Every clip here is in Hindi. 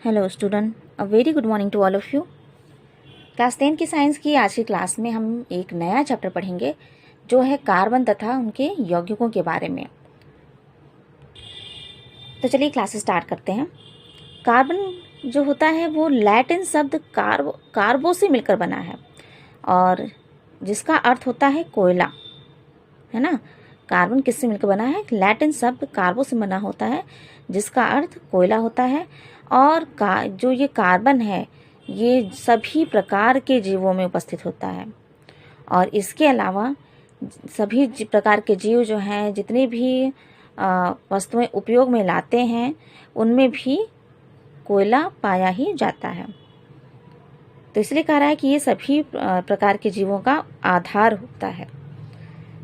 Hello student, a very good morning to all of you. Class 10 की साइंस की आज की क्लास में हम एक नया चैप्टर पढ़ेंगे जो है कार्बन तथा उनके यौगिकों के बारे में। तो चलिए क्लास स्टार्ट करते हैं। कार्बन जो होता है वो लैटिन शब्द कार्बो से मिलकर बना है और जिसका अर्थ होता है कोयला, है ना। कार्बन किससे मिलकर बना है? लैटिन शब्द कार्बो से बना होता है जिसका अर्थ कोयला होता है। और जो ये कार्बन है ये सभी प्रकार के जीवों में उपस्थित होता है और इसके अलावा सभी प्रकार के जीव जो हैं जितनी भी वस्तुएं उपयोग में लाते हैं उनमें भी कोयला पाया ही जाता है। तो इसलिए कह रहा है कि ये सभी प्रकार के जीवों का आधार होता है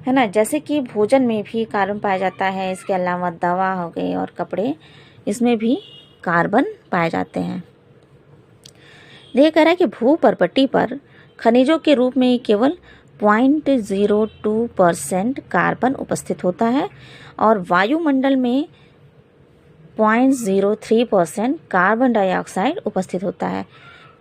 ना। जैसे कि भोजन में भी कार्बन पाया जाता है, इसके अलावा दवा हो गई और कपड़े, इसमें भी कार्बन पाए जाते हैं। देखिए कह रहा है कि भूपर्पटी पर खनिजों के रूप में केवल 0.02% कार्बन उपस्थित होता है और वायुमंडल में 0.03% कार्बन डाइऑक्साइड उपस्थित होता है।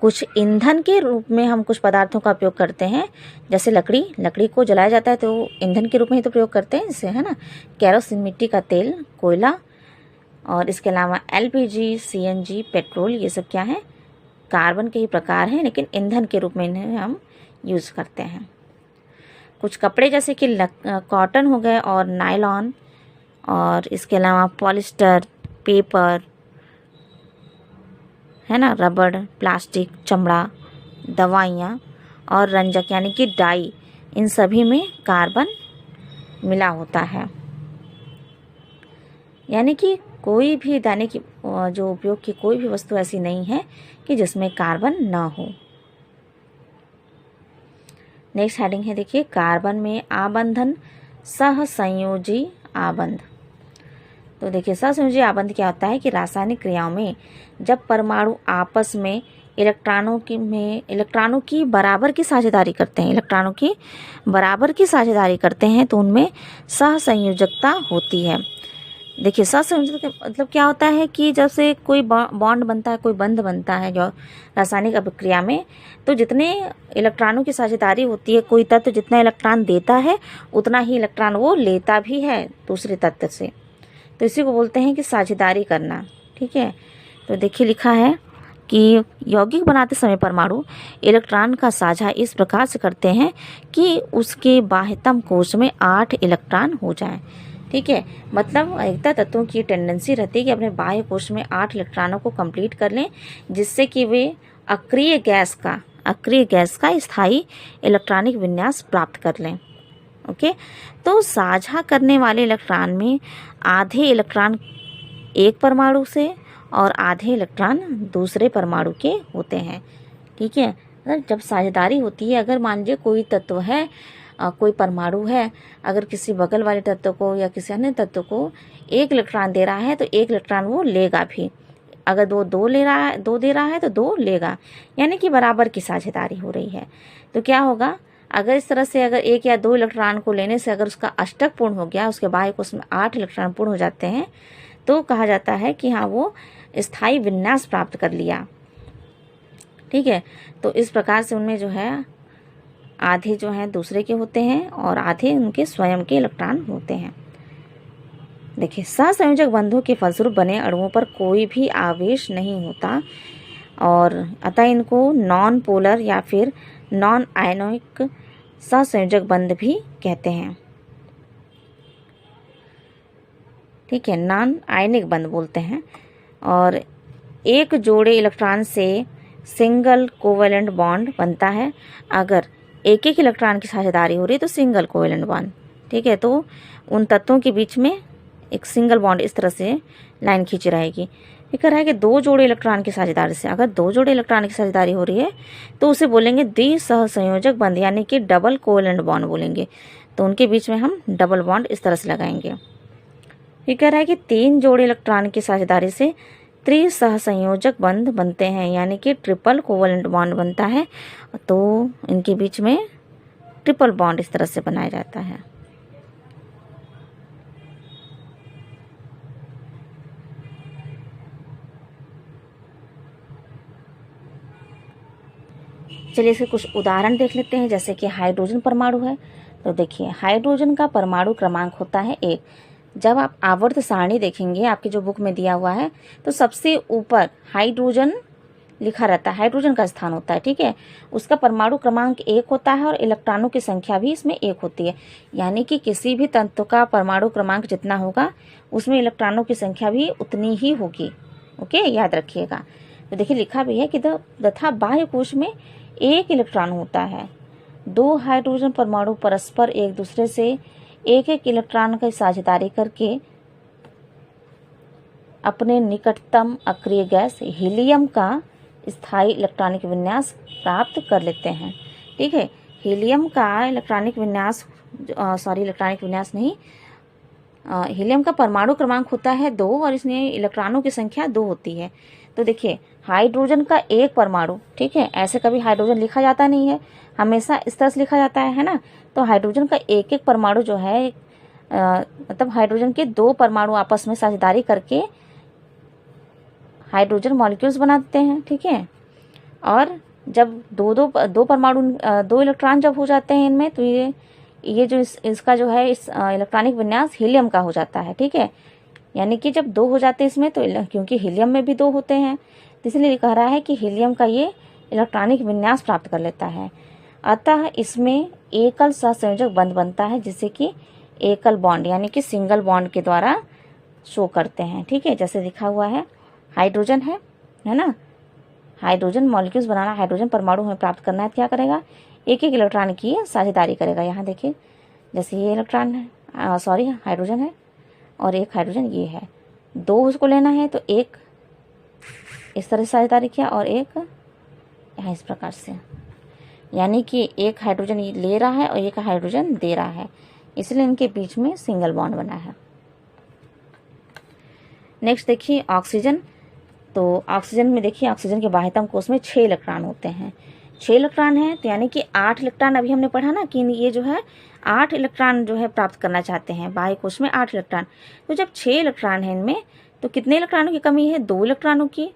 कुछ ईंधन के रूप में हम कुछ पदार्थों का उपयोग करते हैं, जैसे लकड़ी को जलाया जाता है तो ईंधन के रूप में ही तो प्रयोग करते हैं इसे, है ना। केरोसिन, मिट्टी का तेल, कोयला और इसके अलावा एलपीजी, सीएनजी, पेट्रोल, ये सब क्या है? कार्बन के ही प्रकार हैं, लेकिन ईंधन के रूप में इन्हें हम यूज़ करते हैं। कुछ कपड़े जैसे कि कॉटन हो गए और नायलॉन और इसके अलावा पॉलिस्टर, पेपर, है ना, रबड़, प्लास्टिक, चमड़ा, दवाइयाँ और रंजक यानी कि डाई, इन सभी में कार्बन मिला होता है। यानी कि कोई भी दैनिक जो उपयोग की कोई भी वस्तु ऐसी नहीं है कि जिसमें कार्बन ना हो। नेक्स्ट हेडिंग है, देखिए, कार्बन में आबंधन सहसंयोजी आबंध। तो देखिए सहसंयोजी आबंध क्या होता है कि रासायनिक क्रियाओं में जब परमाणु आपस में इलेक्ट्रॉनों की बराबर की साझेदारी करते हैं, तो उनमें सहसंयोजकता होती है। देखिए सहसंयोजक मतलब क्या होता है कि जब से कोई बॉन्ड बनता है, कोई बंध बनता है जो रासायनिक अभिक्रिया में, तो जितने इलेक्ट्रॉनों की साझेदारी होती है, कोई तत्व जितना इलेक्ट्रॉन देता है उतना ही इलेक्ट्रॉन वो लेता भी है दूसरे तत्व से। तो इसी को बोलते हैं कि साझेदारी करना। ठीक है, तो देखिए लिखा है कि यौगिक बनाते समय परमाणु इलेक्ट्रॉन का साझा इस प्रकार से करते हैं कि उसके बाह्यतम कोश में 8 इलेक्ट्रॉन हो जाएं। ठीक है, मतलब एकता तत्वों की टेंडेंसी रहती है कि अपने बाह्य कोश में 8 इलेक्ट्रॉनों को कंप्लीट कर लें, जिससे कि वे अक्रिय गैस का स्थायी इलेक्ट्रॉनिक विन्यास प्राप्त कर लें। ओके, तो साझा करने वाले इलेक्ट्रॉन में आधे इलेक्ट्रॉन एक परमाणु से और आधे इलेक्ट्रॉन दूसरे परमाणु के होते हैं। ठीक है, जब साझेदारी होती है, अगर मान लीजिए कोई तत्व है, कोई परमाणु है, अगर किसी बगल वाले तत्व को या किसी अन्य तत्व को एक इलेक्ट्रॉन दे रहा है तो एक इलेक्ट्रॉन वो लेगा भी। अगर दो दे रहा है तो 2 लेगा, यानी कि बराबर की साझेदारी हो रही है। तो क्या होगा, अगर इस तरह से अगर 1 या 2 इलेक्ट्रॉन को लेने से अगर उसका अष्टक पूर्ण हो गया, उसके बाह्य कोश में 8 इलेक्ट्रॉन पूर्ण हो जाते हैं, तो कहा जाता है कि हाँ वो स्थायी विन्यास प्राप्त कर लिया। ठीक है, तो इस प्रकार से उनमें जो है आधे जो हैं दूसरे के होते हैं और आधे उनके स्वयं के इलेक्ट्रॉन होते हैं। देखिए सहसंयोजक बंधों के फलस्वरूप बने अणुओं पर कोई भी आवेश नहीं होता और अतः इनको नॉन पोलर या फिर नॉन आयनिक सहसंयोजक बंध भी कहते हैं। ठीक है, नॉन आयनिक बंध बोलते हैं। और एक जोड़े इलेक्ट्रॉन से सिंगल कोवेलेंट बॉन्ड बनता है। अगर एक इलेक्ट्रॉन की साझेदारी हो रही है तो सिंगल कोवेलेंट बॉन्ड। ठीक है, तो उन तत्वों के बीच में एक सिंगल बॉन्ड इस तरह से लाइन खींची रहेगी। ये कह रहा है कि 2 जोड़े इलेक्ट्रॉन की साझेदारी से, अगर 2 जोड़े इलेक्ट्रॉन की साझेदारी हो रही है तो उसे बोलेंगे द्विसहसंयोजक बंध, यानी कि डबल कोवेलेंट बॉन्ड बोलेंगे। तो उनके बीच में हम डबल बॉन्ड इस तरह से लगाएंगे। ये कह रहा है कि 3 जोड़े इलेक्ट्रॉन की साझेदारी से त्रिसहसंयोजक बंध बनते हैं, यानी कि ट्रिपल कोवेलेंट बॉन्ड बनता है। तो इनके बीच में ट्रिपल बॉन्ड इस तरह से बनाया जाता है। चलिए इसके कुछ उदाहरण देख लेते हैं। जैसे कि हाइड्रोजन परमाणु है, तो देखिए हाइड्रोजन का परमाणु क्रमांक होता है 1। जब आप आवर्त सारणी देखेंगे आपकी जो बुक में दिया हुआ है, तो सबसे ऊपर हाइड्रोजन लिखा रहता है, हाइड्रोजन का स्थान होता है, ठीक है। उसका परमाणु क्रमांक 1 होता है और इलेक्ट्रॉनों की संख्या भी इसमें 1 होती है। यानी कि किसी भी तत्व का परमाणु क्रमांक जितना होगा उसमें इलेक्ट्रॉनों की संख्या भी उतनी ही होगी। ओके, याद रखिएगा। तो देखिए लिखा भी है कि तथा बाह्य कोश में 1 इलेक्ट्रॉन होता है। 2 हाइड्रोजन परमाणु परस्पर एक दूसरे से 1-1 इलेक्ट्रॉन की साझेदारी करके अपने निकटतम अक्रिय गैस हीलियम का स्थायी इलेक्ट्रॉनिक विन्यास प्राप्त कर लेते हैं, ठीक है। हीलियम का इलेक्ट्रॉनिक विन्यास इलेक्ट्रॉनिक विन्यास नहीं, हीलियम का परमाणु क्रमांक होता है 2 और इसमें इलेक्ट्रॉनों की संख्या 2 होती है। तो देखिए हाइड्रोजन का 1 परमाणु, ठीक है, ऐसे कभी हाइड्रोजन लिखा जाता नहीं है, हमेशा इस तरह से लिखा जाता है ना। तो हाइड्रोजन का 1-1 परमाणु जो है मतलब हाइड्रोजन के 2 परमाणु आपस में साझेदारी करके हाइड्रोजन मॉलिक्यूल्स बनाते हैं, ठीक है। और जब दो परमाणु 2 इलेक्ट्रॉन जब हो जाते हैं इनमें, तो ये जो इसका जो है इस इलेक्ट्रॉनिक विन्यास हीलियम का हो जाता है, ठीक है। यानी कि जब 2 हो जाते हैं इसमें, तो क्योंकि हीलियम में भी 2 होते हैं, तो इसलिए कह रहा है कि हीलियम का ये इलेक्ट्रॉनिक विन्यास प्राप्त कर लेता है। अतः इसमें एकल सहसंयोजक बंध बनता है, जिसे कि एकल बॉन्ड यानी कि सिंगल बॉन्ड के द्वारा शो करते हैं, ठीक है। जैसे लिखा हुआ है हाइड्रोजन है ना, हाइड्रोजन मॉलिक्यूल्स बनाना, हाइड्रोजन परमाणु हमें प्राप्त करना है, क्या करेगा, 1-1 इलेक्ट्रॉन की साझेदारी करेगा। यहाँ देखिए जैसे ये इलेक्ट्रॉन है, हाइड्रोजन है और 1 हाइड्रोजन ये है, 2 उसको लेना है, तो 1 इस तरह से साझेदारी किया और 1 यहाँ इस प्रकार से। यानी कि 1 हाइड्रोजन ले रहा है और 1 हाइड्रोजन दे रहा है, इसलिए इनके बीच में सिंगल बॉन्ड बना है। नेक्स्ट देखिए ऑक्सीजन। तो ऑक्सीजन में देखिए ऑक्सीजन के बाह्यतम कोश में 6 इलेक्ट्रॉन होते हैं। 6 इलेक्ट्रॉन है, तो यानी कि 8 इलेक्ट्रॉन अभी हमने पढ़ा ना कि ये जो है 8 इलेक्ट्रॉन जो है प्राप्त करना चाहते हैं, बाह्य कोश में 8 इलेक्ट्रॉन। तो जब 6 इलेक्ट्रॉन है इनमें, तो कितने इलेक्ट्रॉनों की कमी है, 2 इलेक्ट्रॉनों की।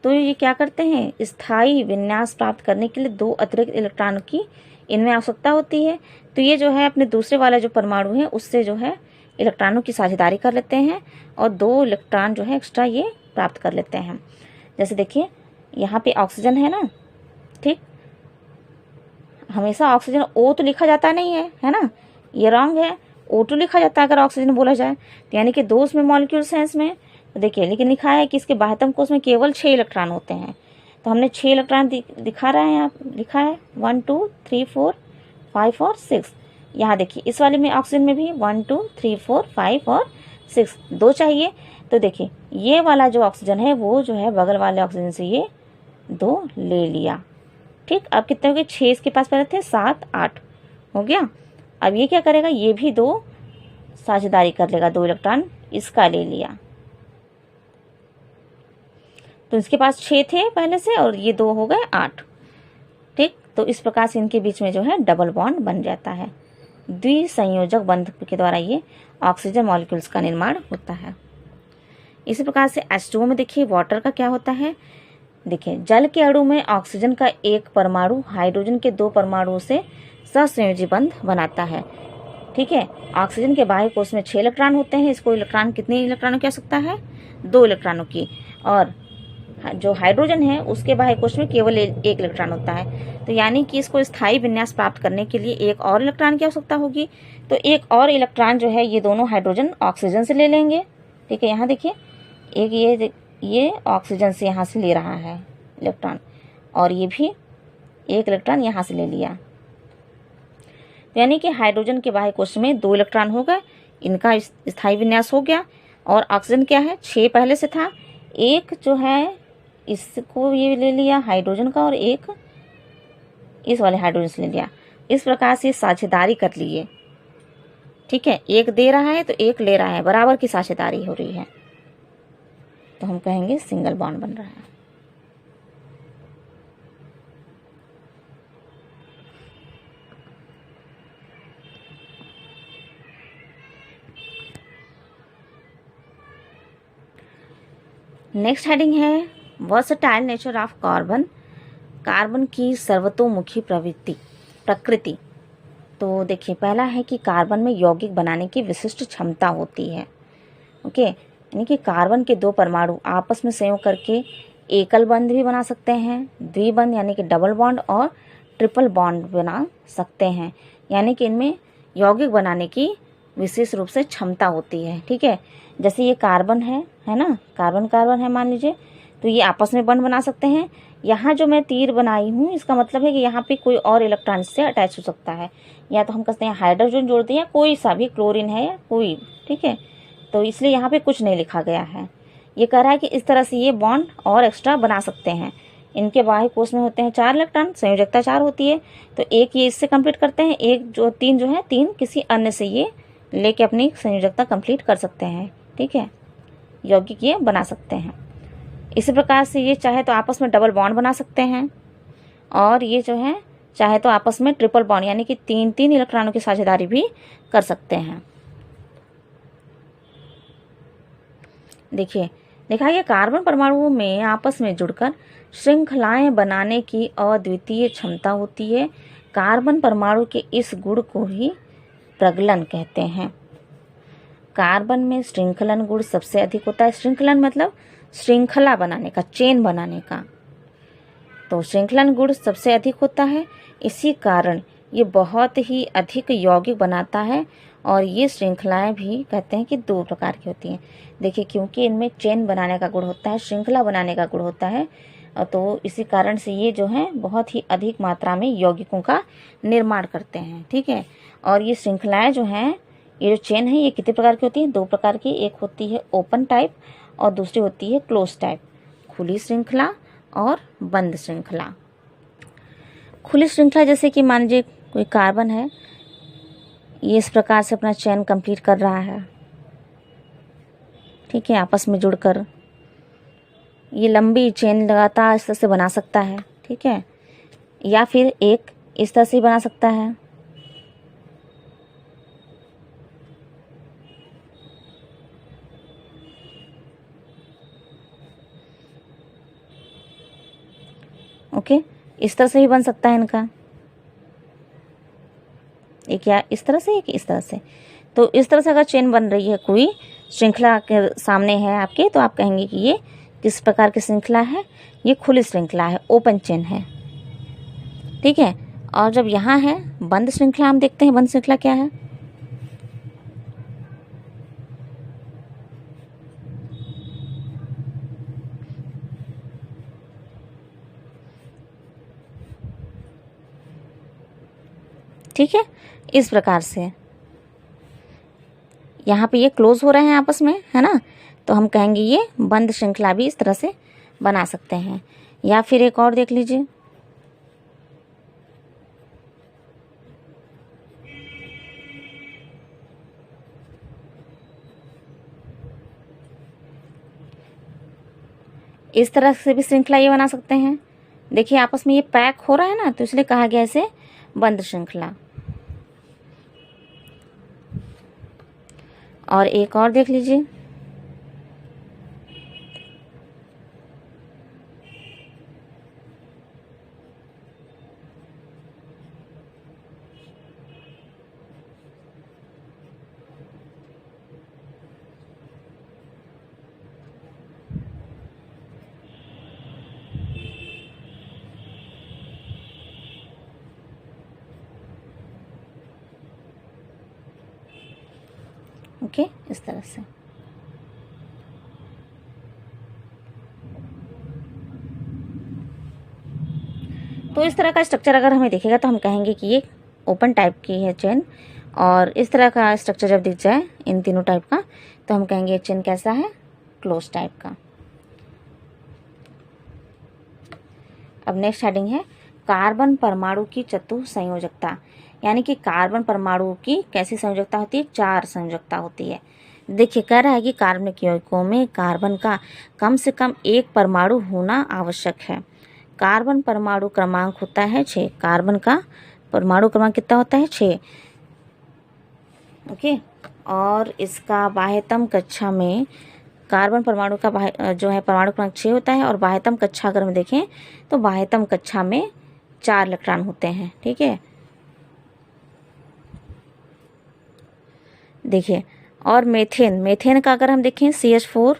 तो ये क्या करते हैं, स्थायी विन्यास प्राप्त करने के लिए 2 अतिरिक्त इलेक्ट्रॉन की इनमें आवश्यकता होती है। तो ये जो है अपने दूसरे वाला जो परमाणु है उससे जो है इलेक्ट्रॉनों की साझेदारी कर लेते हैं और 2 इलेक्ट्रॉन जो है एक्स्ट्रा ये प्राप्त कर लेते हैं। जैसे देखिए यहाँ पे ऑक्सीजन है ना, ठीक, हमेशा ऑक्सीजन O तो लिखा जाता नहीं है ना, ये रॉन्ग है, O2 लिखा जाता है अगर ऑक्सीजन बोला जाए, तो यानी कि 2 उसमें मॉलिक्यूल्स हैं इसमें। तो देखिए लेकिन लिखा है कि इसके बाह्यतम कोश में केवल 6 इलेक्ट्रॉन होते हैं, तो हमने 6 इलेक्ट्रॉन दिखा रहा है, यहाँ लिखा है 1 2 3 4 5 और 6। यहाँ देखिए इस वाले में ऑक्सीजन में भी 1 2 3 4 5 और 6 2 चाहिए। तो देखिए ये वाला जो ऑक्सीजन है वो जो है बगल वाले ऑक्सीजन से ये 2 ले लिया, ठीक। अब कितने हो गए, 6 इसके पास पहले थे, 7 8 हो गया। अब ये क्या करेगा, ये भी 2 साझेदारी कर लेगा, 2 इलेक्ट्रॉन इसका ले लिया। तो इसके पास 6 थे पहले से और ये 2 हो गए 8, ठीक। तो इस प्रकार से इनके बीच में जो है डबल बॉन्ड बन जाता है। द्विसंयोजक बंध के द्वारा ये ऑक्सीजन मॉलिक्यूल्स का निर्माण होता है। इसी प्रकार से H2O में देखिए वाटर का क्या होता है। देखिए जल के अणु में ऑक्सीजन का 1 परमाणु हाइड्रोजन के 2 परमाणुओं से सहसंयोजी बंध बनाता है, ठीक है। ऑक्सीजन के बाह्य कोश में 6 इलेक्ट्रॉन होते हैं, इसको इलेक्ट्रॉन कितने इलेक्ट्रॉनों की आवश्यकता है, 2 इलेक्ट्रॉनों की। और जो हाइड्रोजन है उसके बाह्य कोश में केवल 1 इलेक्ट्रॉन होता है, तो यानी कि इसको स्थायी विन्यास प्राप्त करने के लिए 1 और इलेक्ट्रॉन की आवश्यकता होगी। तो 1 और इलेक्ट्रॉन जो है ये दोनों हाइड्रोजन ऑक्सीजन से ले लेंगे, ठीक है। यहाँ देखिए एक ये ऑक्सीजन से यहाँ से ले रहा है इलेक्ट्रॉन और ये भी 1 इलेक्ट्रॉन यहाँ से ले लिया, यानी कि हाइड्रोजन के बाह्य कोश में 2 इलेक्ट्रॉन हो गए, इनका स्थायी विन्यास हो गया। और ऑक्सीजन क्या है, 6 पहले से था, 1 जो है इसको ये ले लिया हाइड्रोजन का और 1 इस वाले हाइड्रोजन से ले लिया। इस प्रकार से साझेदारी कर लिए, ठीक है। 1 दे रहा है तो 1 ले रहा है, बराबर की साझेदारी हो रही है, तो हम कहेंगे सिंगल बॉन्ड बन रहा है। नेक्स्ट हेडिंग है versatile nature of carbon. Carbon की सर्वतोमुखी प्रकृति। तो देखिए, पहला है कि कार्बन में यौगिक बनाने की विशिष्ट क्षमता होती है। ओके, यानी कि कार्बन के 2 परमाणु आपस में संयोग करके एकल बंध भी बना सकते हैं, द्विबंध यानी कि डबल बॉन्ड, और ट्रिपल बॉन्ड बना सकते हैं। यानी कि इनमें यौगिक बनाने की विशेष रूप से क्षमता होती है। ठीक है, जैसे ये कार्बन है ना, कार्बन कार्बन है मान लीजिए, तो ये आपस में बॉन्ड बना सकते हैं। यहाँ जो मैं तीर बनाई हूँ, इसका मतलब है कि यहाँ पे कोई और इलेक्ट्रॉन से अटैच हो सकता है, या तो हम कहते हैं हाइड्रोजन जोड़ दें, या कोई सा भी, क्लोरीन है या कोई। ठीक है, तो इसलिए यहाँ पे कुछ नहीं लिखा गया है। ये कह रहा है कि इस तरह से ये बॉन्ड और एक्स्ट्रा बना सकते हैं। इनके बाह्य कोश में होते हैं 4 इलेक्ट्रॉन, संयोजकता 4 होती है, तो एक ये इससे कंप्लीट करते हैं, एक जो 3 जो है 3 किसी अन्य से ये लेके अपनी संयोजकता कंप्लीट कर सकते हैं। ठीक है, यौगिक ये बना सकते हैं। इसी प्रकार से ये चाहे तो आपस में डबल बॉन्ड बना सकते हैं, और ये जो है चाहे तो आपस में ट्रिपल बॉन्ड यानी कि 3-3 इलेक्ट्रॉनों की साझेदारी भी कर सकते हैं। देखिए, देखा गया कार्बन परमाणुओं में आपस में जुड़कर श्रृंखलाएं बनाने की अद्वितीय क्षमता होती है। कार्बन परमाणु के इस गुण को ही प्रगलन कहते हैं। कार्बन में श्रृंखलन गुण सबसे अधिक होता है। श्रृंखलन मतलब श्रृंखला बनाने का, चेन बनाने का। तो श्रृंखलन गुण सबसे अधिक होता है, इसी कारण ये बहुत ही अधिक यौगिक बनाता है। और ये श्रृंखलाएं भी कहते हैं कि 2 प्रकार की होती हैं। देखिए, क्योंकि इनमें चेन बनाने का गुण होता है, श्रृंखला बनाने का गुण होता है, तो इसी कारण से ये जो है बहुत ही अधिक मात्रा में यौगिकों का निर्माण करते हैं। ठीक है, और ये श्रृंखलाएं जो हैं, ये जो चेन है, ये कितने प्रकार की होती है? 2 प्रकार की। एक होती है ओपन टाइप और दूसरी होती है क्लोज टाइप, खुली श्रृंखला और बंद श्रृंखला। खुली श्रृंखला जैसे कि मान लीजिए कोई कार्बन है, ये इस प्रकार से अपना चेन कंप्लीट कर रहा है। ठीक है, आपस में जुड़कर ये लंबी चेन लगातार इस तरह से बना सकता है। ठीक है, या फिर एक इस तरह से बना सकता है। ओके, इस तरह से भी बन सकता है इनका, एक या इस तरह से, एक इस तरह से। तो इस तरह से अगर चेन बन रही है, कोई श्रृंखला के सामने है आपके, तो आप कहेंगे कि ये किस प्रकार की श्रृंखला है? ये खुली श्रृंखला है, ओपन चेन है। ठीक है, और जब यहाँ है बंद श्रृंखला, हम देखते हैं बंद श्रृंखला क्या है। ठीक है, इस प्रकार से यहाँ पे ये क्लोज हो रहे हैं आपस में, है ना, तो हम कहेंगे ये बंद श्रृंखला भी इस तरह से बना सकते हैं। या फिर एक और देख लीजिए, इस तरह से भी श्रृंखला ये बना सकते हैं। देखिए, आपस में ये पैक हो रहा है ना, तो इसलिए कहा गया इसे बंद श्रृंखला। और एक और देख लीजिए, ओके, इस तरह से। तो इस तरह का स्ट्रक्चर अगर हमें दिखेगा तो हम कहेंगे कि ये ओपन टाइप की है चेन, और इस तरह का स्ट्रक्चर जब दिख जाए इन तीनों टाइप का, तो हम कहेंगे चेन कैसा है? क्लोज टाइप का। अब नेक्स्ट हेडिंग है कार्बन परमाणु की चतुसंयोजकता, यानी कि कार्बन परमाणु की कैसी संयोजकता होती है? 4 संयोजकता होती है। देखिए, कह रहा है कि कार्बनिक यौगिकों में कार्बन का कम से कम एक परमाणु होना आवश्यक है। कार्बन परमाणु क्रमांक होता है 6। कार्बन का परमाणु क्रमांक कितना होता है? 6। ओके, और इसका बाह्यतम कक्षा में कार्बन परमाणु का जो है परमाणु क्रमांक 6 होता है, और बाह्यतम कक्षा अगर हम देखें तो बाह्यतम कक्षा में 4 इलेक्ट्रॉन होते हैं। ठीक है, देखिए, और मेथेन का अगर हम देखें CH4,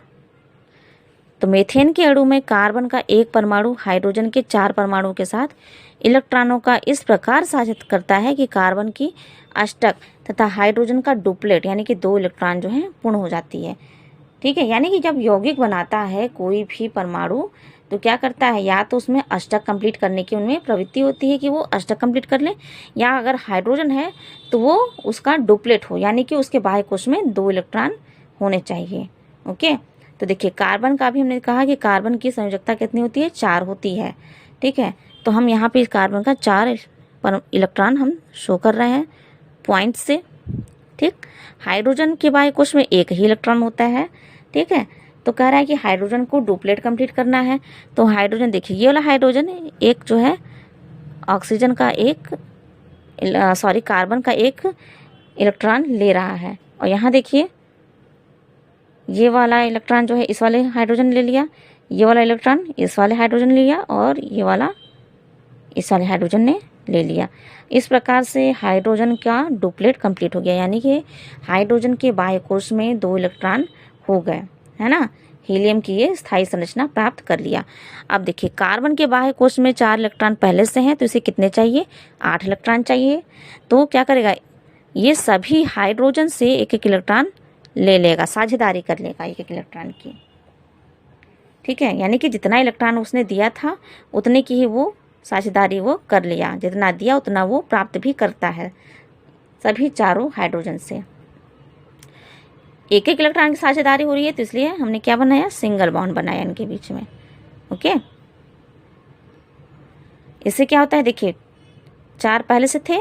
तो मेथेन के अणु में कार्बन का एक परमाणु हाइड्रोजन के 4 परमाणुओं के साथ इलेक्ट्रॉनों का इस प्रकार साझा करता है कि कार्बन की अष्टक तथा हाइड्रोजन का डुप्लेट यानी कि 2 इलेक्ट्रॉन जो है पूर्ण हो जाती है। ठीक है, यानी कि जब यौगिक बनाता है कोई भी परमाणु तो क्या करता है, या तो उसमें अष्टक कंप्लीट करने की उनमें प्रवृत्ति होती है कि वो अष्टक कंप्लीट कर ले, या अगर हाइड्रोजन है तो वो उसका डुप्लेट हो, यानी कि उसके बाह्य कोश में 2 इलेक्ट्रॉन होने चाहिए। ओके, तो देखिए कार्बन का भी हमने कहा कि कार्बन की संयोजकता कितनी होती है, 4 होती है। ठीक है, तो हम यहाँ पे इस कार्बन का 4 इलेक्ट्रॉन हम शो कर रहे हैं पॉइंट से। ठीक, हाइड्रोजन के बाह्य कोश में 1 ही इलेक्ट्रॉन होता है। ठीक है, तो कह रहा है कि हाइड्रोजन को डुप्लेट कंप्लीट करना है, तो हाइड्रोजन देखिए ये वाला हाइड्रोजन एक जो है ऑक्सीजन का कार्बन का 1 इलेक्ट्रॉन ले रहा है, और यहाँ देखिए ये वाला इलेक्ट्रॉन जो है इस वाले हाइड्रोजन ले लिया, ये वाला इलेक्ट्रॉन इस वाले हाइड्रोजन ले लिया, और ये वाला इस वाले हाइड्रोजन ने ले लिया। इस प्रकार से हाइड्रोजन का डुप्लेट कंप्लीट हो गया, यानी कि हाइड्रोजन के बाह्य कोश में 2 इलेक्ट्रॉन हो गए, है ना। हीलियम की ये स्थायी संरचना प्राप्त कर लिया। अब देखिए कार्बन के बाह्य कोश में 4 इलेक्ट्रॉन पहले से हैं, तो इसे कितने चाहिए, 8 इलेक्ट्रॉन चाहिए। तो क्या करेगा, ये सभी हाइड्रोजन से 1-1 इलेक्ट्रॉन ले लेगा, साझेदारी कर लेगा 1-1 इलेक्ट्रॉन की। ठीक है, यानी कि जितना इलेक्ट्रॉन उसने दिया था उतने की ही वो साझेदारी वो कर लिया, जितना दिया उतना वो प्राप्त भी करता है सभी चारों हाइड्रोजन से। 1-1 इलेक्ट्रॉन की साझेदारी हो रही है, तो इसलिए हमने क्या बनाया, सिंगल बॉन्ड बनाया इनके बीच में। ओके, इससे क्या होता है, देखिए 4 पहले से थे,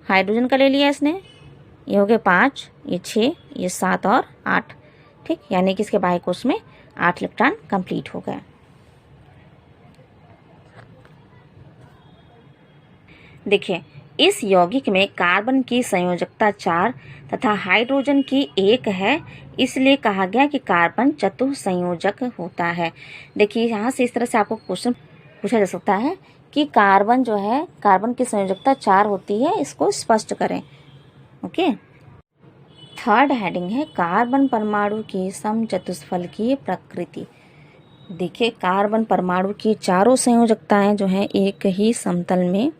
हाइड्रोजन का ले लिया इसने, ये हो गए 5, ये 6, ये 7 और 8। ठीक, यानी कि इसके बाह्य कोश में 8 इलेक्ट्रॉन कंप्लीट हो गए। देखिए इस यौगिक में कार्बन की संयोजकता 4 तथा हाइड्रोजन की 1 है, इसलिए कहा गया कि कार्बन चतुसंयोजक होता है। देखिए यहाँ से इस तरह से आपको क्वेश्चन पूछा जा सकता है कि कार्बन जो है, कार्बन की संयोजकता 4 होती है, इसको स्पष्ट करें। ओके, थर्ड हेडिंग है कार्बन परमाणु की समचतुष्फलकीय प्रकृति। देखिए कार्बन परमाणु की चारों संयोजकताएं जो हैं एक ही समतल में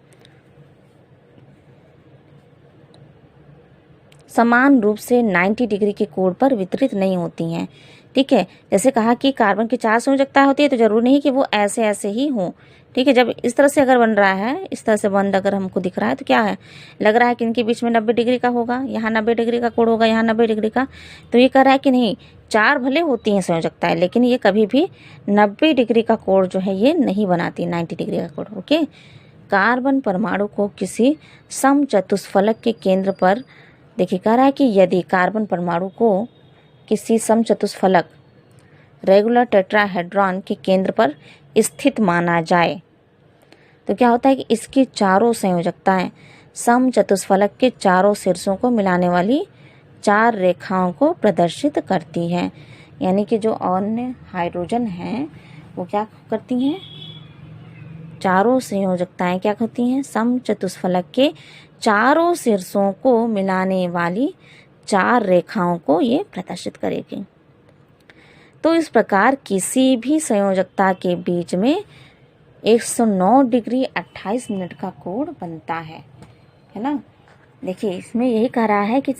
समान रूप से 90 डिग्री के कोण पर वितरित नहीं होती हैं। ठीक है, जैसे कहा कि कार्बन की 4 संयोजकताएं होती है, तो जरूरी नहीं कि वो ऐसे ऐसे ही हों। ठीक है, जब इस तरह से अगर बन रहा है, इस तरह से बंद अगर हमको दिख रहा है, तो क्या है, लग रहा है कि इनके बीच में 90 डिग्री का होगा, यहाँ 90 डिग्री का कोण होगा, यहाँ 90 डिग्री का। तो ये कह रहा है कि नहीं, 4 भले होती हैं संयोजकताएं, लेकिन ये कभी भी 90 डिग्री का कोण जो है ये नहीं बनाती, 90 डिग्री का कोण। ओके, कार्बन परमाणु को किसी समचतुष्फलक के केंद्र पर, देखिए कह रहा है कि यदि कार्बन परमाणु को किसी समचतुष्फलक रेगुलर टेट्राहेड्रॉन के केंद्र पर स्थित माना जाए, तो क्या होता है कि इसकी चारों संयोजकताएं समचतुष्फलक के चारों शीर्षों को मिलाने वाली 4 रेखाओं को प्रदर्शित करती हैं। यानी कि जो अन्य हाइड्रोजन हैं वो क्या करती हैं, चारों संयोजकताएं क्या करती हैं, समचतुष्फलक के चारों शीर्षों को मिलाने वाली 4 रेखाओं को ये प्रदर्शित करेगी। तो इस प्रकार किसी भी संयोजकता के बीच में 109 डिग्री 28 मिनट का कोण बनता है ना। देखिए इसमें यही कह रहा है कि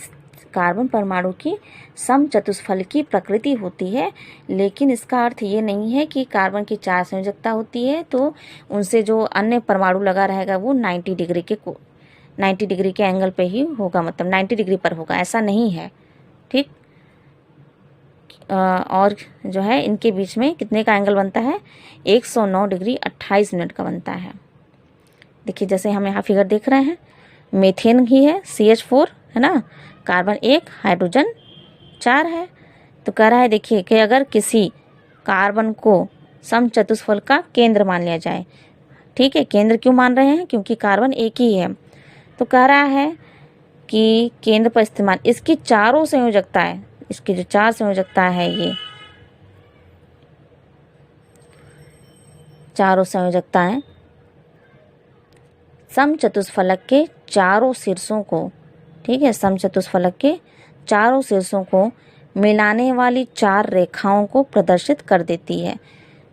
कार्बन परमाणु की समचतुष्फलकीय प्रकृति होती है, लेकिन इसका अर्थ ये नहीं है कि कार्बन की 4 संयोजकता होती है तो उनसे जो अन्य परमाणु लगा रहेगा वो 90 डिग्री के एंगल पे ही होगा, मतलब 90 डिग्री पर होगा, ऐसा नहीं है। ठीक, और जो है इनके बीच में कितने का एंगल बनता है, 109 डिग्री 28 मिनट का बनता है। देखिए जैसे हम यहाँ फिगर देख रहे हैं, मीथेन ही है CH4 है ना, कार्बन 1, हाइड्रोजन 4 है। तो कह रहा है देखिए कि अगर किसी कार्बन को समचतुष्फलक का केंद्र मान लिया जाए, ठीक है, केंद्र क्यों मान रहे हैं, क्योंकि कार्बन एक ही है, तो कह रहा है कि केंद्र पर इस्तेमाल इसकी चारों संयोजकताएं, इसकी जो 4 संयोजकता है ये चारों संयोजकताएं समचतुष्फलक के चारों शीर्षों को, ठीक है, समचतुष्फलक के चारों शीर्षों को मिलाने वाली 4 रेखाओं को प्रदर्शित कर देती है।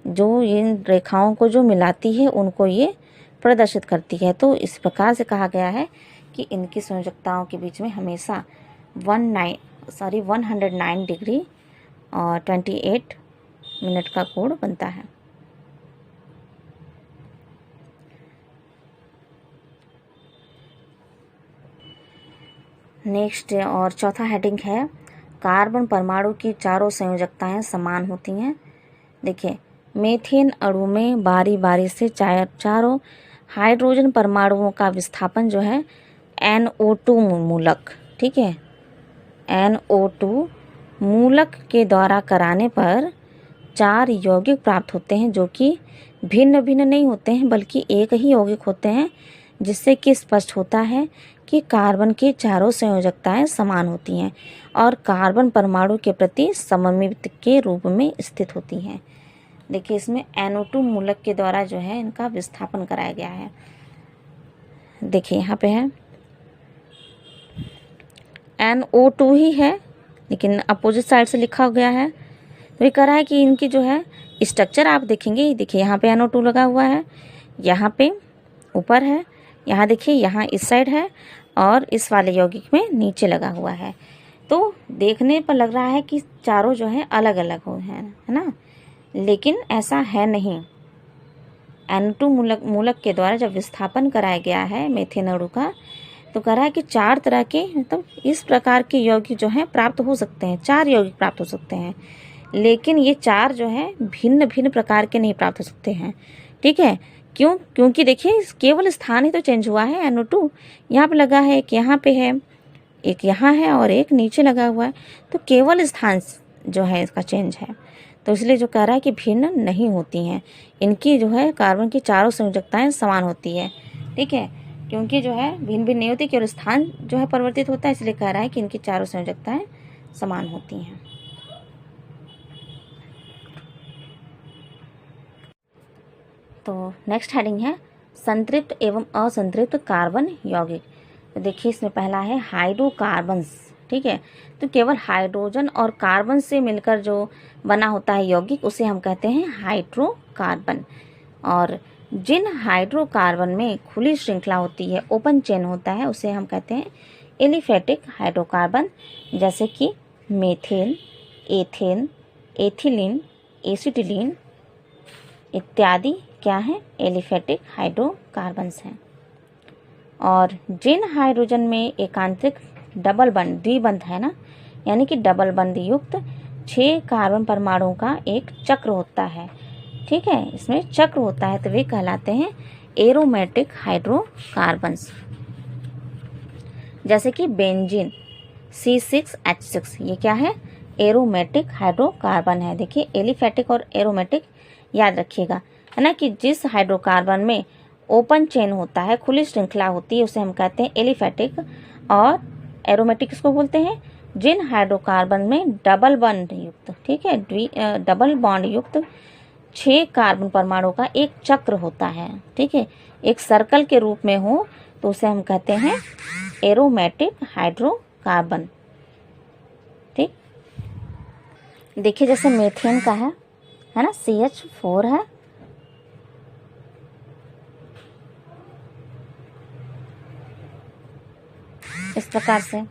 जो इन रेखाओं को जो मिलाती है उनको ये प्रदर्शित करती है। तो इस प्रकार से कहा गया है कि इनकी संयोजकताओं के बीच में हमेशा 109 डिग्री और 28 मिनट का कोण बनता है। नेक्स्ट और चौथा हेडिंग है, कार्बन परमाणु की चारों संयोजकताएं समान होती हैं। देखिए, मीथेन अणु में बारी बारी से चारों हाइड्रोजन परमाणुओं का विस्थापन जो है NO2 मूलक, ठीक है, NO2 मूलक के द्वारा कराने पर 4 यौगिक प्राप्त होते हैं जो कि भिन्न भिन्न नहीं होते हैं बल्कि एक ही यौगिक होते हैं, जिससे कि स्पष्ट होता है कि कार्बन की चारों संयोजकताएं समान होती हैं और कार्बन परमाणु के प्रति सममित के रूप में स्थित होती हैं। देखिए, इसमें NO2 मूलक के द्वारा जो है इनका विस्थापन कराया गया है। देखिए यहाँ पे है NO2 ही है लेकिन अपोजिट साइड से लिखा गया है। तो ये कह रहा है कि इनकी जो है स्ट्रक्चर आप देखेंगे, देखिए यहाँ पे NO2 लगा हुआ है, यहाँ पे ऊपर है, यहाँ देखिए यहाँ इस साइड है और इस वाले यौगिक में नीचे लगा हुआ है। तो देखने पर लग रहा है कि चारों जो है अलग अलग हो हैं, है ना, लेकिन ऐसा है नहीं। NO2 मूलक के द्वारा जब विस्थापन कराया गया है मीथेन अणु का, तो कह रहा है कि 4 तरह के मतलब इस प्रकार के यौगिक जो हैं प्राप्त हो सकते हैं, 4 यौगिक प्राप्त हो सकते हैं, लेकिन ये 4 जो है भिन्न भिन्न प्रकार के नहीं प्राप्त हो सकते हैं, ठीक है। क्यों? क्योंकि देखिए केवल स्थान ही तो चेंज हुआ है। NO2 यहाँ पे लगा है, एक यहाँ पे है, एक यहाँ है और एक नीचे लगा हुआ है, तो केवल स्थान जो है इसका चेंज है। तो इसलिए जो कह रहा है कि भिन्न नहीं होती हैं, इनकी जो है कार्बन की चारों संयोजकताएं समान होती है, ठीक है, क्योंकि जो है भिन्न भिन्न नहीं होती, केवल स्थान जो है परिवर्तित होता है, इसलिए कह रहा है कि इनकी चारों संयोजकताएं समान होती हैं। तो नेक्स्ट हेडिंग है संतृप्त एवं असंतृप्त कार्बन यौगिक। तो देखिए इसमें पहला है हाइड्रोकार्बन्स, ठीक है, तो केवल हाइड्रोजन और कार्बन से मिलकर जो बना होता है यौगिक उसे हम कहते हैं हाइड्रोकार्बन। और जिन हाइड्रोकार्बन में खुली श्रृंखला होती है, ओपन चेन होता है, उसे हम कहते हैं एलिफेटिक हाइड्रोकार्बन, जैसे कि मीथेन, एथेन, एथिलीन, एसिटिलीन इत्यादि क्या है, एलिफेटिक हाइड्रोकार्बन्स हैं। और जिन हाइड्रोजन में एकांतरिक डबल बंध, द्विबंध है ना, यानी कि डबल बंध युक्त 6 कार्बन परमाणुओं का एक चक्र होता है, ठीक है, इसमें चक्र होता है, तो वे कहलाते हैं एरोमेटिक हाइड्रोकार्बन्स। जैसे कि बेंजीन C6H6, ये क्या है, एरोमेटिक हाइड्रोकार्बन है। देखिए एलिफेटिक और एरोमेटिक याद रखिएगा, है ना, कि जिस हाइड्रोकार्बन में ओपन चेन होता है, खुली श्रृंखला होती है, उसे हम कहते हैं एलिफेटिक, और एरोमेटिक किसको बोलते हैं, जिन हाइड्रोकार्बन में डबल बॉन्ड युक्त, ठीक है, डबल बॉन्ड युक्त 6 कार्बन परमाणु का एक चक्र होता है, ठीक है, एक सर्कल के रूप में हो, तो उसे हम कहते हैं एरोमेटिक हाइड्रोकार्बन, ठीक। देखिए जैसे मीथेन का है ना, CH4 है, इस प्रकार से।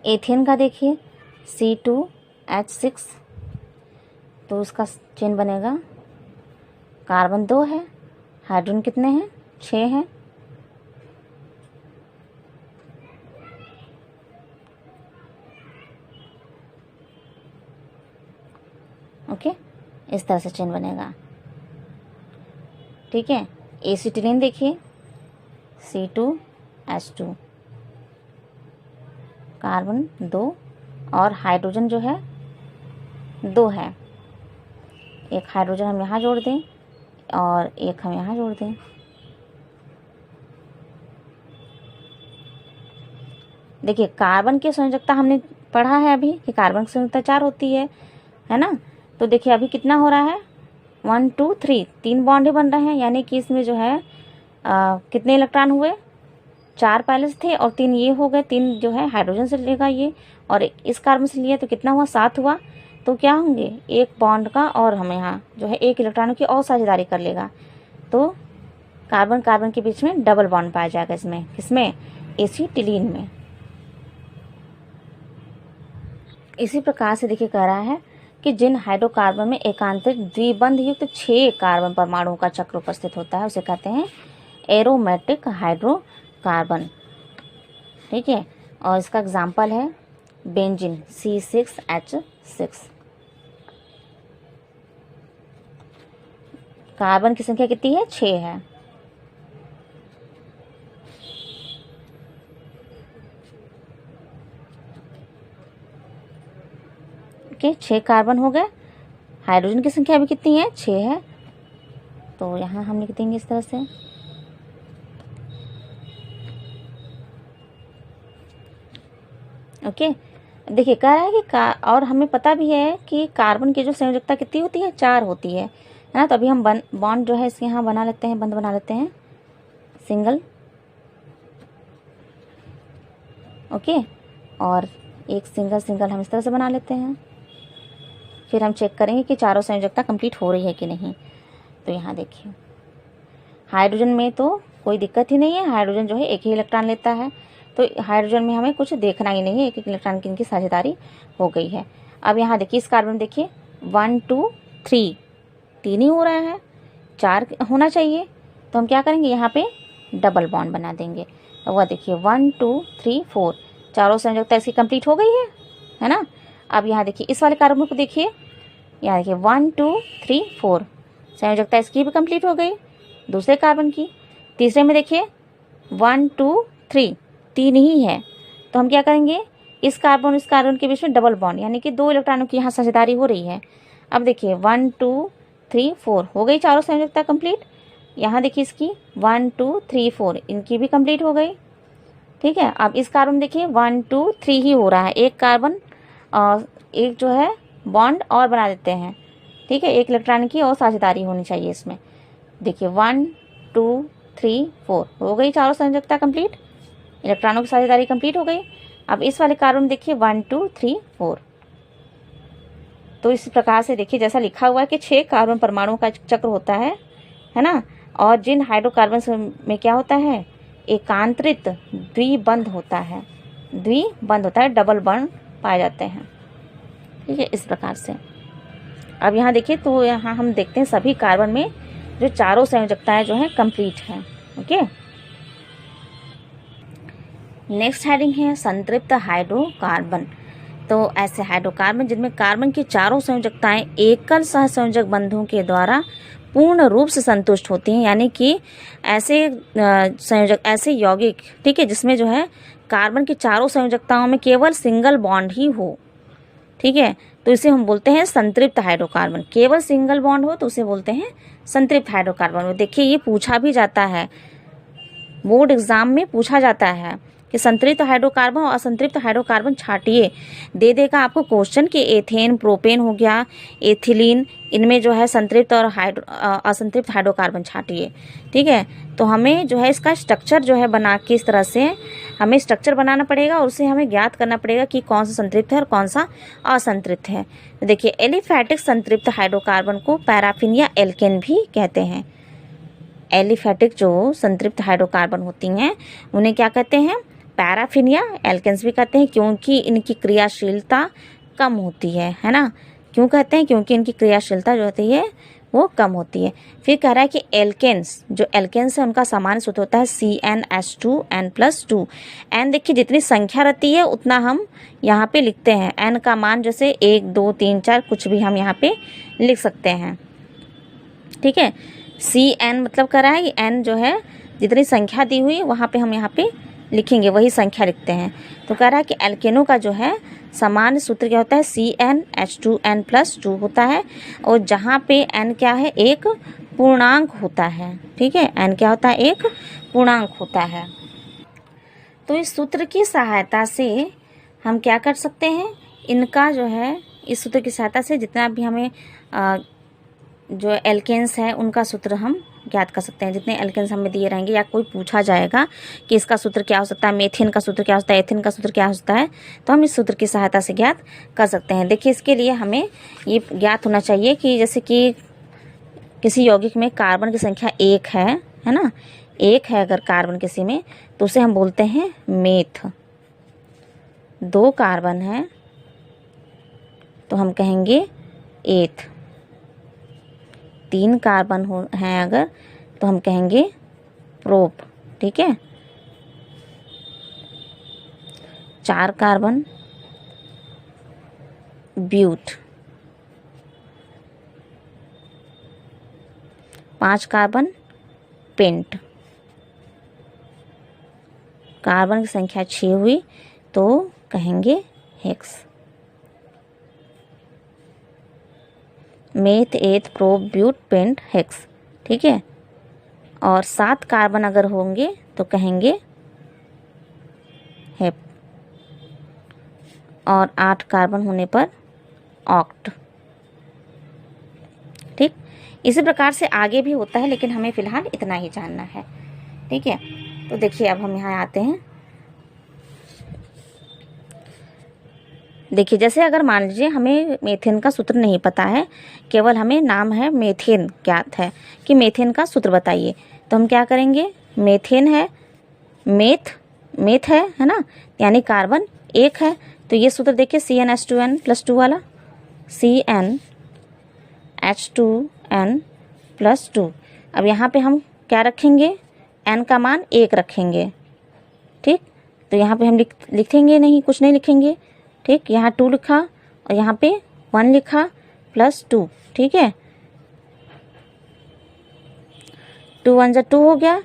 एथेन का देखिए C2H6, तो उसका चेन बनेगा, कार्बन 2 है, हाइड्रोजन कितने हैं, 6 हैं, ओके, इस तरह से चेन बनेगा, ठीक है। एसिटिलीन देखिए C2H2, कार्बन 2 और हाइड्रोजन जो है 2 है, एक हाइड्रोजन हम यहाँ जोड़ दें और एक हम यहाँ जोड़ दें। देखिए कार्बन की संयोजकता हमने पढ़ा है अभी कि कार्बन की संयुक्ता 4 होती है ना। तो देखिए अभी कितना हो रहा है, 1 2 3, 3 बॉन्ड बन रहे हैं, यानी कि इसमें जो है कितने इलेक्ट्रॉन हुए, 4 पहले से थे और 3 ये हो गए, 3 जो है हाइड्रोजन से लेगा ये, और इस कार्बन से लिया तो कितना हुआ, 7 हुआ। तो क्या होंगे, एक बॉन्ड का और हमें यहाँ जो है 1 इलेक्ट्रॉनों की और साझेदारी कर लेगा, तो कार्बन कार्बन के बीच में डबल बॉन्ड पाया जाएगा इसमें, किसमें, एसिटिलीन में। इसी प्रकार से देखिए कह रहा है कि जिन हाइड्रोकार्बन में एकांतरिक द्विबंध युक्त 6 कार्बन परमाणुओं का चक्र उपस्थित होता है उसे कहते हैं एरोमेटिक हाइड्रोकार्बन। ठीक है, और इसका एग्जाम्पल है बेंजीन C6H6। कार्बन की संख्या कितनी है, 6 है। ओके, 6 कार्बन हो गए। हाइड्रोजन की संख्या अभी कितनी है, 6 है। तो यहाँ हम लिख देंगे इस तरह से। ओके, देखिए कह रहा है कि और हमें पता भी है कि कार्बन की जो संयोजकता कितनी होती है, 4 होती है ना। तो अभी हम बॉन्ड जो है इसके यहाँ बना लेते हैं, बंद बना लेते हैं, सिंगल। ओके, और एक सिंगल सिंगल हम इस तरह से बना लेते हैं। फिर हम चेक करेंगे कि चारों संयोजकता कंप्लीट हो रही है कि नहीं। तो यहाँ देखिए हाइड्रोजन में तो कोई दिक्कत ही नहीं है, हाइड्रोजन जो है एक ही इलेक्ट्रॉन लेता है, तो हाइड्रोजन में हमें कुछ देखना ही नहीं है, एक एक इलेक्ट्रॉन की इनकी साझेदारी हो गई है। अब यहाँ देखिए इस कार्बन देखिए 1 2 3, 3 ही हो रहा है, 4 होना चाहिए। तो हम क्या करेंगे, यहाँ पे डबल बॉन्ड बना देंगे। तो वह देखिए 1 2 3 4, चारों संयोजकता इसकी कंप्लीट हो गई है ना। अब यहाँ देखिए इस वाले कार्बन को देखिए, यहाँ देखिए 1 2 3 4, संयोजकता इसकी भी कंप्लीट हो गई, दूसरे कार्बन की। तीसरे में देखिए 1 2 3, 3 ही है। तो हम क्या करेंगे, इस कार्बन के बीच में डबल बॉन्ड, यानी कि 2 इलेक्ट्रॉनों की यहाँ साझेदारी हो रही है। अब देखिए 1 2 3 4 हो गई चारों संयोजकता कंप्लीट। यहाँ देखिए इसकी 1 2 3 4, इनकी भी कंप्लीट हो गई। ठीक है, अब इस कार्बन देखिए 1 2 3 ही हो रहा है, एक कार्बन एक जो है बॉन्ड और बना देते हैं। ठीक है, 1 इलेक्ट्रॉन की और साझेदारी होनी चाहिए इसमें। देखिए 1 2 3 4 हो गई चारों संयोजकता कंप्लीट, इलेक्ट्रॉनों की साझेदारी कंप्लीट हो गई। अब इस वाले कार्बन देखिए 1 2 3 4। तो इस प्रकार से देखिए जैसा लिखा हुआ है कि 6 कार्बन परमाणुओं का चक्र होता है ना। और जिन हाइड्रोकार्बन में क्या होता है, एकांतरित द्विबंध होता है, डबल बॉन्ड पाए जाते हैं। ठीक है, इस प्रकार से। अब यहाँ देखिए, तो यहाँ हम देखते हैं सभी कार्बन में जो चारों संयोजकताएं जो हैं कंप्लीट हैं। ओके, नेक्स्ट हेडिंग है संतृप्त हाइड्रोकार्बन। तो ऐसे हाइड्रोकार्बन जिनमें कार्बन की चारों संयोजकताएं एकल सहसंयोजक बंधों के द्वारा पूर्ण रूप से संतुष्ट होती हैं, यानी कि ऐसे संयोजक, ऐसे यौगिक, ठीक है, जिसमें जो है कार्बन की चारों संयोजकताओं में केवल सिंगल बॉन्ड ही हो। ठीक है, तो इसे हम बोलते हैं संतृप्त हाइड्रोकार्बन। केवल सिंगल बॉन्ड हो तो उसे बोलते हैं संतृप्त हाइड्रोकार्बन। देखिए ये पूछा भी जाता है, बोर्ड एग्जाम में पूछा जाता है कि संतृप्त हाइड्रोकार्बन और असंतृप्त हाइड्रोकार्बन छाटिए, दे देगा आपको क्वेश्चन कि एथेन, प्रोपेन हो गया, एथिलीन, इनमें जो है संतृप्त और असंतृप्त हाइड्रोकार्बन छाटिए। ठीक है, तो हमें जो है इसका स्ट्रक्चर जो है बना के इस तरह से हमें स्ट्रक्चर बनाना पड़ेगा और उसे हमें ज्ञात करना पड़ेगा कि कौन सा संतृप्त है और कौन सा असंतृप्त है। तो देखिए एलिफैटिक संतृप्त हाइड्रोकार्बन को पैराफिन या एल्केन भी कहते हैं। एलिफैटिक जो संतृप्त हाइड्रोकार्बन होती हैं उन्हें क्या कहते हैं, पैराफिन या एल्केन्स भी कहते हैं, क्योंकि इनकी क्रियाशीलता कम होती है ना। क्यों कहते हैं, क्योंकि इनकी क्रियाशीलता जो होती है वो कम होती है। फिर कह रहा है कि एल्केन्स, जो एल्केन्स है उनका सामान्य सूत्र होता है CnH2n+2। एन देखिए जितनी संख्या रहती है उतना हम यहाँ पे लिखते हैं, एन का मान जैसे 1 2 3 4 कुछ भी हम यहाँ पे लिख सकते हैं। ठीक है, Cn मतलब कह रहा है कि n जो है जितनी संख्या दी हुई वहाँ पे हम यहाँ पे लिखेंगे, वही संख्या लिखते हैं। तो कह रहा है कि एल्केनों का जो है सामान्य सूत्र क्या होता है, CnH2n+2 होता है, और जहाँ पे n क्या है, एक पूर्णांक होता है। ठीक है, n क्या होता है, एक पूर्णांक होता है। तो इस सूत्र की सहायता से हम क्या कर सकते हैं, इनका जो है इस सूत्र की सहायता से जितना भी हमें जो एल्केन्स है उनका सूत्र हम ज्ञात कर सकते हैं। जितने एल्केन्स हमें दिए रहेंगे या कोई पूछा जाएगा कि इसका सूत्र क्या हो सकता है, मेथेन का सूत्र क्या होता है, एथेन का सूत्र क्या होता है, तो हम इस सूत्र की सहायता से ज्ञात कर सकते हैं। देखिए, इसके लिए हमें ये ज्ञात होना चाहिए कि जैसे कि किसी यौगिक में कार्बन की संख्या 1 है ना, 1 है अगर कार्बन किसी में, तो उसे हम बोलते हैं मेथ। 2 कार्बन है तो हम कहेंगे एथ। 3 कार्बन हैं अगर तो हम कहेंगे प्रोप। ठीक है, 4 carbon but, 5 carbon pent. Carbon की संख्या 6 हुई तो कहेंगे hex. Meth, eth, prop, but, pent, hex. ठीक है, और 7 कार्बन अगर होंगे तो कहेंगे हेप, और 8 कार्बन होने पर ऑक्ट। ठीक, इसी प्रकार से आगे भी होता है, लेकिन हमें फिलहाल इतना ही जानना है। ठीक है, तो देखिए अब हम यहाँ आते हैं। देखिए, जैसे अगर मान लीजिए हमें मेथेन का सूत्र नहीं पता है, केवल हमें नाम है मेथेन ज्ञात है कि मेथेन का सूत्र बताइए, तो हम क्या करेंगे, मेथेन है, मेथ है ना, यानी कार्बन 1 है, तो ये सूत्र देखिए CnH2n+2 वाला, CnH2n+2। अब यहाँ पे हम क्या रखेंगे, n का मान 1 रखेंगे। ठीक, तो यहाँ पे हम लिखेंगे नहीं, कुछ नहीं लिखेंगे। ठीक, यहाँ 2 लिखा और यहाँ पे 1 लिखा +2। ठीक है, 2 1 जा 2 हो गया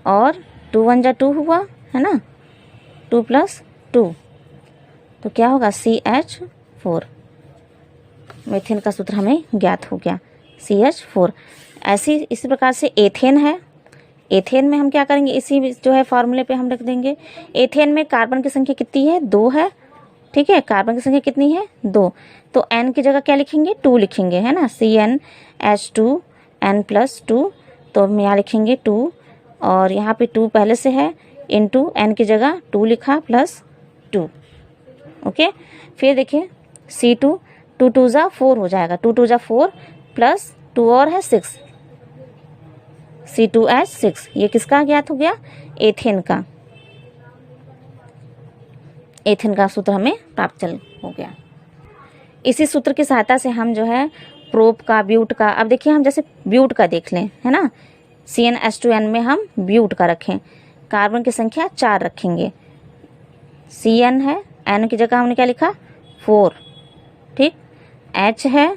और 2 1 जा 2 हुआ, है ना, 2 + 2 तो क्या होगा CH4। मेथेन का सूत्र हमें ज्ञात हो गया CH4। इसी प्रकार से एथेन है। एथेन में हम क्या करेंगे, इसी जो है फॉर्मूले पे हम रख देंगे। एथेन में कार्बन की संख्या कितनी है, 2 है। ठीक है, कार्बन की संख्या कितनी है, 2, तो n की जगह क्या लिखेंगे, 2 लिखेंगे, है ना, CnH2n+2, तो हम यहाँ लिखेंगे 2, और यहाँ पे 2 पहले से है, इंटू n की जगह 2 लिखा +2। ओके, फिर देखिए C2, 2 2 जा 4 हो जाएगा, 2 2 जा 4 प्लस 2 और है 6, C2H6। ये किसका ज्ञात हो गया, एथेन का। एथेन का सूत्र हमें प्राप्त हो गया। इसी सूत्र की सहायता से हम जो है प्रोप का, ब्यूट का, अब देखिए हम जैसे ब्यूट का देख लें, है ना, CnH2n में हम ब्यूट का रखें, कार्बन की संख्या 4 रखेंगे, Cn है, n की जगह हमने क्या लिखा 4। ठीक, H है,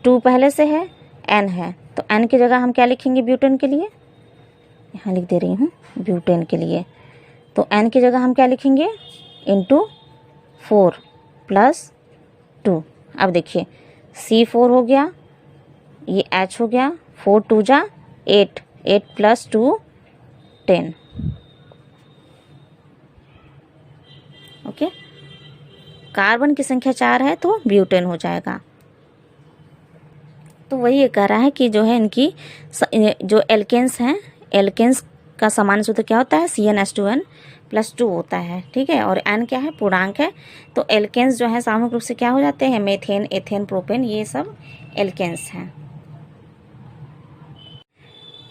2 पहले से है, n है, तो n की जगह हम क्या लिखेंगे ब्यूटेन के लिए, यहाँ लिख दे रही हूँ ब्यूटेन के लिए, तो n की जगह हम क्या लिखेंगे, इंटू 4 + 2। अब देखिए C4 हो गया, ये H हो गया, 4 2 जा 8, 8 + 2 10। ओके, कार्बन की संख्या 4 है तो ब्यूटेन हो जाएगा। तो वही ये कह रहा है कि जो है इनकी जो एल्केन्स हैं, एल्केन्स का सामान्य सूत्र क्या होता है, CnH2n+2 होता है। ठीक है, और n क्या है, पूर्णांक है, तो एल्केन्स जो है सामूहिक रूप से क्या हो जाते हैं, मेथेन, एथेन, प्रोपेन, ये सब एल्केन्स हैं।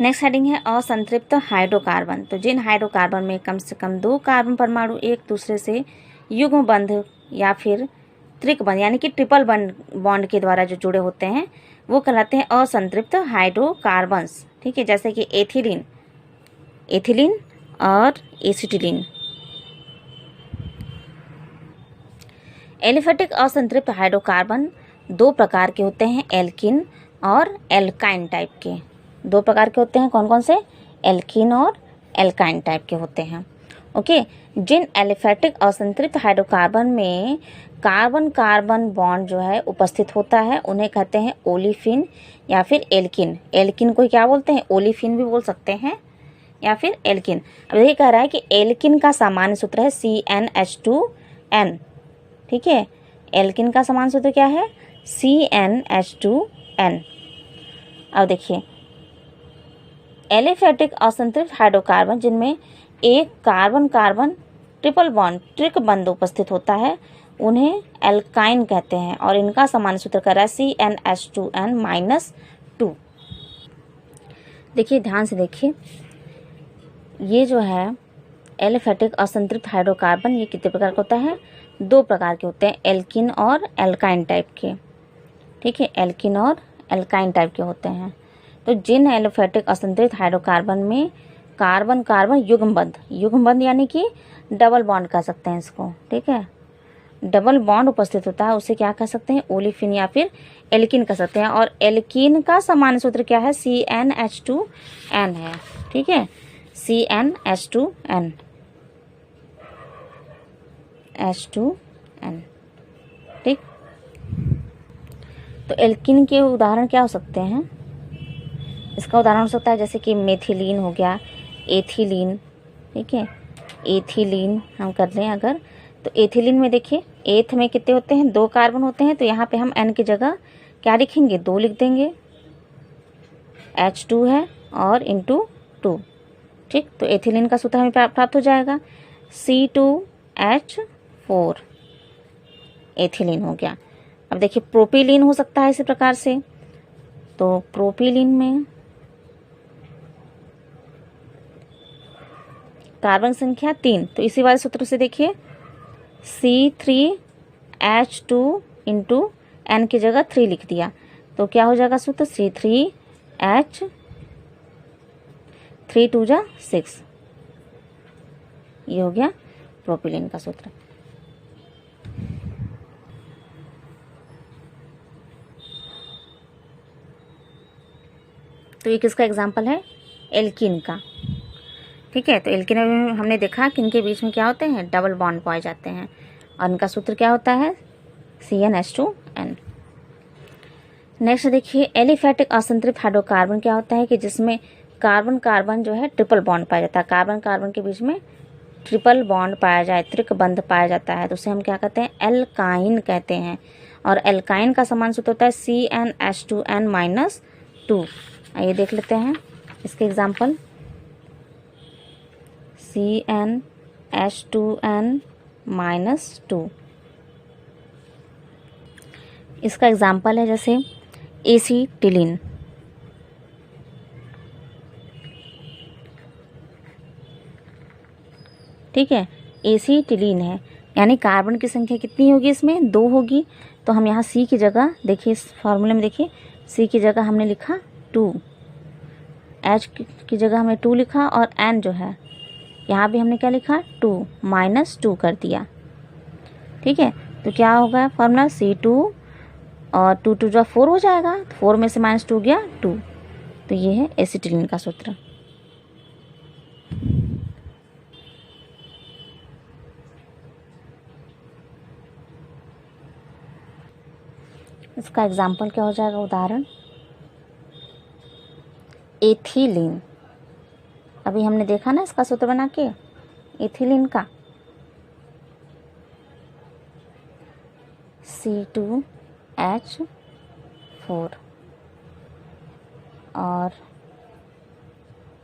नेक्स्ट हेडिंग है असंतृप्त हाइड्रोकार्बन। तो जिन हाइड्रोकार्बन में कम से कम 2 कार्बन परमाणु एक दूसरे से युग्म बंध या फिर त्रिक बंध यानी कि ट्रिपल बॉन्ड के द्वारा जो जुड़े होते हैं वो कहलाते हैं असंतृप्त हाइड्रोकार्बन्स। ठीक है, जैसे कि एथिलीन और एसिटिलीन। एलिफेटिक असंतृप्त हाइड्रोकार्बन 2 प्रकार के होते हैं, एल्किन और एल्काइन टाइप के। 2 प्रकार के होते हैं, कौन कौन से, एल्किन और एल्काइन टाइप के होते हैं। ओके, जिन एलिफेटिक असंतृप्त हाइड्रोकार्बन में कार्बन कार्बन बॉन्ड जो है उपस्थित होता है उन्हें कहते हैं ओलिफिन या फिर एल्किन। एल्किन को क्या बोलते हैं, ओलिफिन भी बोल सकते हैं या फिर एल्किन। अब ये कह रहा है कि एल्किन का सामान्य सूत्र है CnH2n ठीक है। एल्किन का समान सूत्र क्या है? CnH2n। अब देखिए एलिफेटिक असंतृप्त हाइड्रोकार्बन जिनमें एक कार्बन कार्बन ट्रिपल बॉन्ड त्रिक बंध उपस्थित होता है उन्हें एल्काइन कहते हैं और इनका समान सूत्र कर रहा है CnH2n-2। देखिए ध्यान से देखिए, ये जो है एलिफेटिक असंतृप्त हाइड्रोकार्बन ये कितने प्रकार का होता है? 2 प्रकार के होते हैं, एल्किन और एल्काइन टाइप के। ठीक है, एल्किन और एल्काइन टाइप के होते हैं। तो जिन एलिफेटिक असंतृप्त हाइड्रोकार्बन में कार्बन कार्बन युग्मबंध यानी कि डबल बॉन्ड कह सकते हैं इसको, ठीक है, डबल बॉन्ड उपस्थित होता है उसे क्या कह सकते हैं? ओलिफिन या फिर एल्किन कह सकते हैं। और एल्किन का समान सूत्र क्या है? CnH2n है। ठीक है, CnH2n। H2n। ठीक, तो एल्किन के उदाहरण क्या हो सकते हैं? इसका उदाहरण हो सकता है जैसे कि मेथिलीन हो गया, एथिलीन। ठीक है, एथिलीन हम कर लें अगर, तो एथिलीन में देखिए एथ में कितने होते हैं? 2 कार्बन होते हैं, तो यहाँ पे हम n की जगह क्या लिखेंगे? 2 लिख देंगे। H2 है और इंटू 2। ठीक, तो एथिलीन का सूत्र हमें प्राप्त हो जाएगा C2H4 एथिलीन हो गया। अब देखिए प्रोपिलीन हो सकता है इसी प्रकार से, तो प्रोपिलीन में कार्बन संख्या 3, तो इसी वाले सूत्र से देखिए C3H2 इंटू n की जगह 3 लिख दिया, तो क्या हो जाएगा सूत्र? C3H 3 2 जा 6। ये हो गया प्रोपिलीन का सूत्र। तो ये किसका एग्जाम्पल है? एल्किन का। ठीक है, तो एल्किन में हमने देखा कि इनके बीच में क्या होते हैं? डबल बॉन्ड पाए जाते हैं और इनका सूत्र क्या होता है? CnH2n। नेक्स्ट देखिए एलिफेटिक असंतृप्त हाइड्रोकार्बन क्या होता है कि जिसमें कार्बन कार्बन जो है ट्रिपल बॉन्ड पाया जाता है, कार्बन कार्बन के बीच में ट्रिपल बॉन्ड पाया जाए, त्रिक बंध पाया जाता है, तो उसे हम क्या कहते हैं? एल्काइन कहते हैं। और एल्काइन का समान सूत्र होता है CnH2n-2। आइए देख लेते हैं इसके एग्जाम्पल। CnH2n-2 इसका एग्जाम्पल है जैसे एसीटिलीन। ठीक है, एसीटिलीन है, यानी कार्बन की संख्या कितनी होगी इसमें? 2 होगी। तो हम यहाँ C की जगह देखिए, इस फॉर्मूले में देखिए C की जगह हमने लिखा 2, H की जगह हमने 2 लिखा और N जो है यहाँ भी हमने क्या लिखा? 2 -2 कर दिया। ठीक है, तो क्या होगा फॉर्मूला? C2 और 2 2 जो 4 हो जाएगा, 4 में से -2 गया 2। तो ये है एसिटिलीन का सूत्र। इसका एग्जाम्पल क्या हो जाएगा? उदाहरण एथिलीन। अभी हमने देखा ना इसका सूत्र बना के एथिलीन का, C2H4 और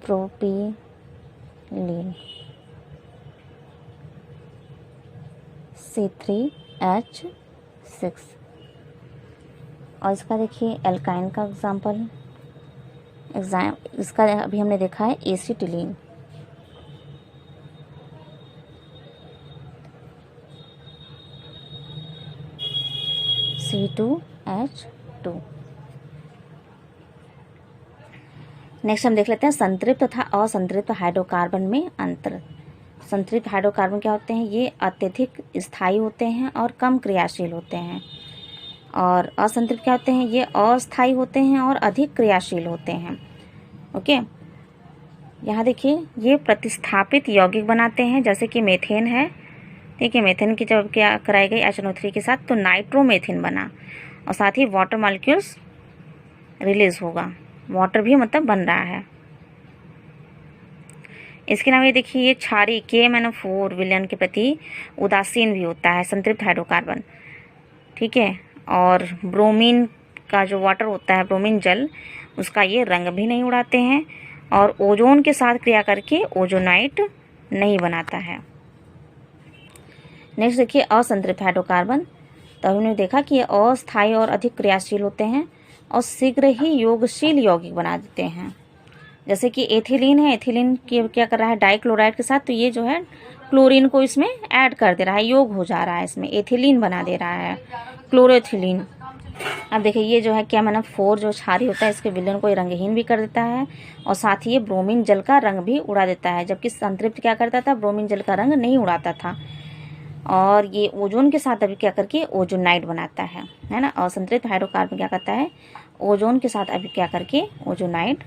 प्रोपिलीन C3H6। और इसका देखिए एल्काइन का इसका अभी हमने देखा है एसिटिलीन। C2H2। नेक्स्ट हम देख लेते हैं संतृप्त तथा असंतृप्त हाइड्रोकार्बन में अंतर। संतृप्त हाइड्रोकार्बन क्या होते हैं? ये अत्यधिक स्थायी होते हैं और कम क्रियाशील होते हैं। और असंतृप्त क्या होते हैं? ये अस्थायी होते हैं और अधिक क्रियाशील होते हैं। ओके, यहाँ देखिए ये प्रतिस्थापित यौगिक बनाते हैं, जैसे कि मेथेन है। ठीक है, मेथेन की जब क्या कराई गई HNO3 के साथ, तो नाइट्रोमेथेन बना और साथ ही वाटर मॉलिक्यूल्स रिलीज होगा, वाटर भी मतलब बन रहा है। इसके अलावा ये देखिए, ये क्षारीय KMnO4 विलयन के प्रति उदासीन भी होता है, संतृप्त हाइड्रोकार्बन। ठीक है, और ब्रोमीन का जो वाटर होता है, ब्रोमीन जल, उसका ये रंग भी नहीं उड़ाते हैं और ओजोन के साथ क्रिया करके ओजोनाइट नहीं बनाता है। नेक्स्ट देखिए, असंतृप्त हाइड्रोकार्बन। तो हमने देखा कि ये अस्थायी और अधिक क्रियाशील होते हैं और शीघ्र ही योगशील यौगिक बना देते हैं। जैसे कि एथिलीन है, एथिलीन क्या कर रहा है डाइक्लोराइड के साथ, तो ये जो है क्लोरीन को इसमें ऐड कर दे रहा है, योग हो जा रहा है, इसमें एथिलीन बना दे रहा है, क्लोरोएथिलीन। अब देखिए, ये जो है KMnO4 जो क्षारीय होता है, इसके विलयन को रंगहीन भी कर देता है और साथ ही ये ब्रोमीन जल का रंग भी उड़ा देता है, जबकि संतृप्त क्या करता था, ब्रोमीन जल का रंग नहीं उड़ाता था। और ये ओजोन के साथ अभी क्या करके ओजोनाइट बनाता है ना। और संतृप्त हाइड्रोकार्बन क्या करता है, ओजोन के साथ अभी क्या करके ओजोनाइट